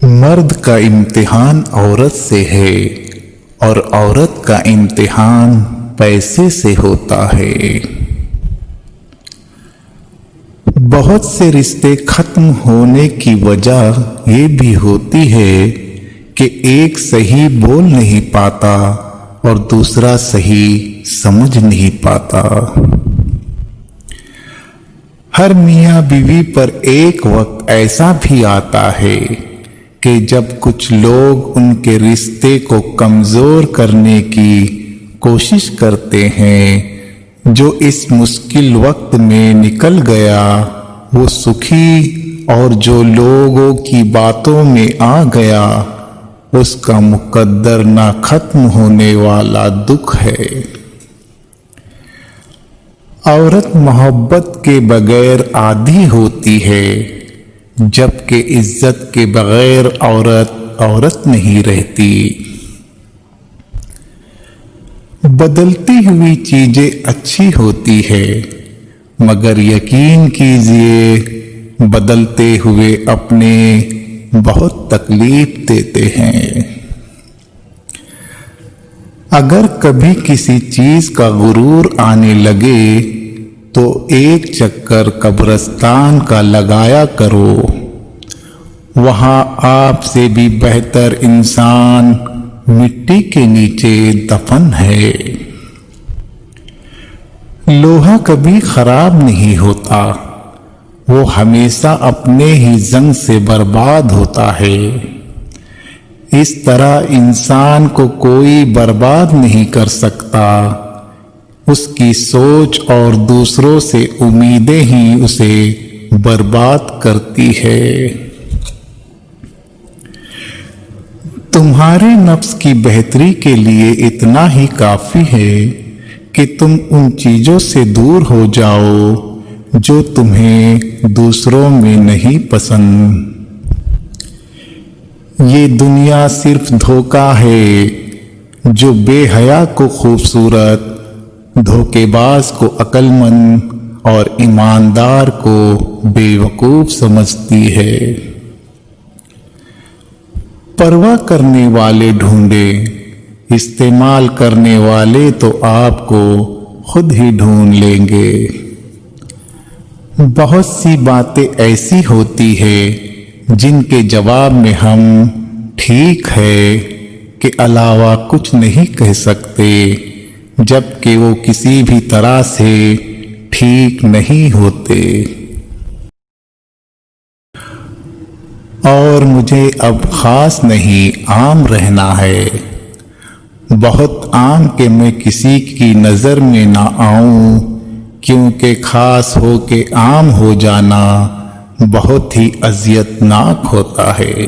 مرد کا امتحان عورت سے ہے اور عورت کا امتحان پیسے سے ہوتا ہے۔ بہت سے رشتے ختم ہونے کی وجہ یہ بھی ہوتی ہے کہ ایک صحیح بول نہیں پاتا اور دوسرا صحیح سمجھ نہیں پاتا۔ ہر میاں بیوی پر ایک وقت ایسا بھی آتا ہے کہ جب کچھ لوگ ان کے رشتے کو کمزور کرنے کی کوشش کرتے ہیں، جو اس مشکل وقت میں نکل گیا وہ سکھی، اور جو لوگوں کی باتوں میں آ گیا اس کا مقدر نہ ختم ہونے والا دکھ ہے۔ عورت محبت کے بغیر عادی ہوتی ہے، جبکہ عزت کے بغیر عورت نہیں رہتی۔ بدلتی ہوئی چیزیں اچھی ہوتی ہے، مگر یقین کیجیے بدلتے ہوئے اپنے بہت تکلیف دیتے ہیں۔ اگر کبھی کسی چیز کا غرور آنے لگے تو ایک چکر قبرستان کا لگایا کرو، وہاں آپ سے بھی بہتر انسان مٹی کے نیچے دفن ہے۔ لوہا کبھی خراب نہیں ہوتا، وہ ہمیشہ اپنے ہی زنگ سے برباد ہوتا ہے۔ اس طرح انسان کو کوئی برباد نہیں کر سکتا، اس کی سوچ اور دوسروں سے امیدیں ہی اسے برباد کرتی ہے۔ تمہارے نفس کی بہتری کے لیے اتنا ہی کافی ہے کہ تم ان چیزوں سے دور ہو جاؤ جو تمہیں دوسروں میں نہیں پسند۔ یہ دنیا صرف دھوکہ ہے، جو بے حیا کو خوبصورت، دھوکے باز کو عقل مند اور ایماندار کو بے وقوف سمجھتی ہے۔ پرواہ کرنے والے ڈھونڈے، استعمال کرنے والے تو آپ کو خود ہی ڈھونڈ لیں گے۔ بہت سی باتیں ایسی ہوتی ہیں جن کے جواب میں ہم ٹھیک ہے کے علاوہ کچھ نہیں کہہ سکتے، جبکہ وہ کسی بھی طرح سے ٹھیک نہیں ہوتے۔ اور مجھے اب خاص نہیں عام رہنا ہے، بہت عام کہ میں کسی کی نظر میں نہ آؤں، کیونکہ خاص ہو کے عام ہو جانا بہت ہی اذیت ناک ہوتا ہے۔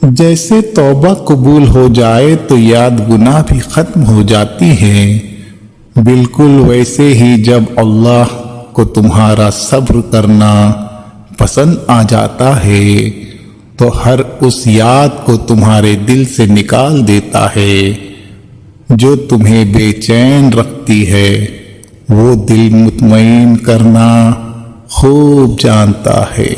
جیسے توبہ قبول ہو جائے تو یاد گناہ بھی ختم ہو جاتی ہے، بالکل ویسے ہی جب اللہ کو تمہارا صبر کرنا پسند آ جاتا ہے تو ہر اس یاد کو تمہارے دل سے نکال دیتا ہے جو تمہیں بے چین رکھتی ہے۔ وہ دل مطمئن کرنا خوب جانتا ہے۔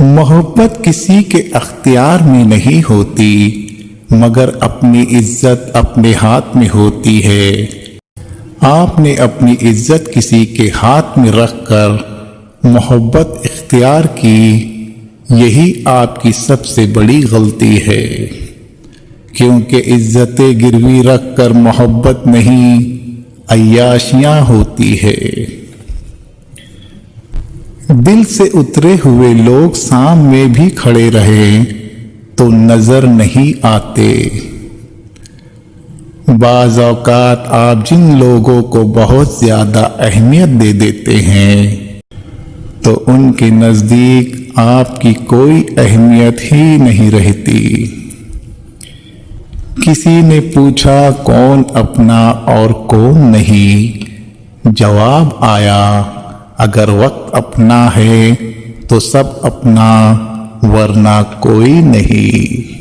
محبت کسی کے اختیار میں نہیں ہوتی، مگر اپنی عزت اپنے ہاتھ میں ہوتی ہے۔ آپ نے اپنی عزت کسی کے ہاتھ میں رکھ کر محبت اختیار کی، یہی آپ کی سب سے بڑی غلطی ہے، کیونکہ عزتیں گروی رکھ کر محبت نہیں عیاشیاں ہوتی ہے۔ دل سے اترے ہوئے لوگ سامنے بھی کھڑے رہیں تو نظر نہیں آتے۔ بعض اوقات آپ جن لوگوں کو بہت زیادہ اہمیت دے دیتے ہیں تو ان کے نزدیک آپ کی کوئی اہمیت ہی نہیں رہتی۔ کسی نے پوچھا کون اپنا اور کون نہیں؟ جواب آیا اگر وقت اپنا ہے تو سب اپنا، ورنہ کوئی نہیں۔